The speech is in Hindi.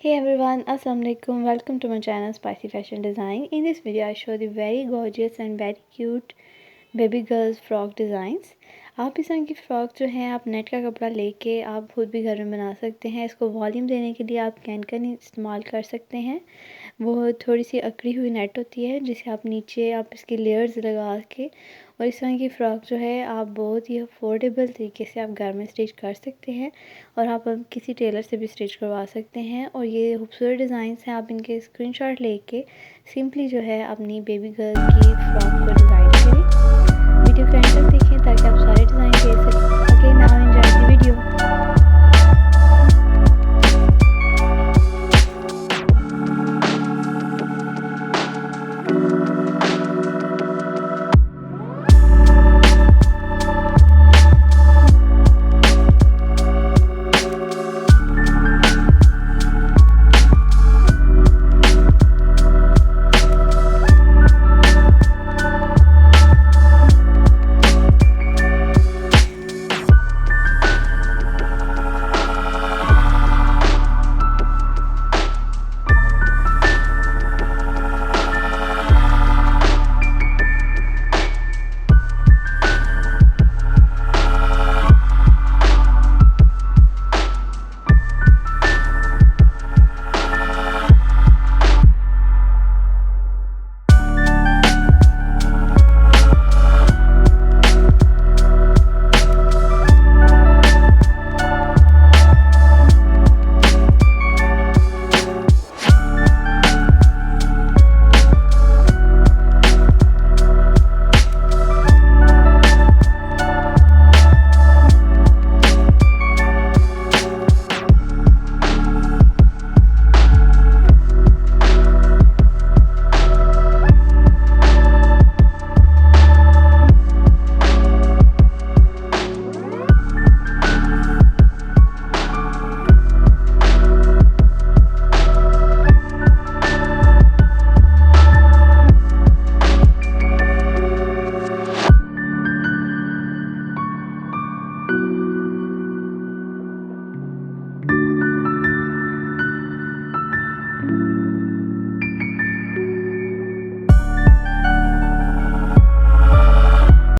Hey everyone, Assalamualaikum. Welcome to my channel Spicy Fashion Design. In this video, I show the very gorgeous and very cute baby girls frock designs. आप इस तरह की फ़्रॉक जो है आप नेट का कपड़ा लेके आप खुद भी घर में बना सकते हैं। इसको वॉल्यूम देने के लिए आप कैन इस्तेमाल कर सकते हैं। वो थोड़ी सी अकड़ी हुई नेट होती है जिसे आप नीचे आप इसकी लेयर्स लगा के और इस तरह की फ़्रॉक जो है आप बहुत ही अफोर्डेबल तरीके से आप घर में स्टिच कर सकते हैं और आप किसी टेलर से भी स्टिच करवा सकते हैं। और ये खूबसूरत डिज़ाइंस हैं, आप इनके स्क्रीनशॉट लेके सिंपली जो है अपनी बेबी गर्ल की फ़्रॉक को डिज़ाइन करें। वीडियो को एंड तक देखें ताकि आप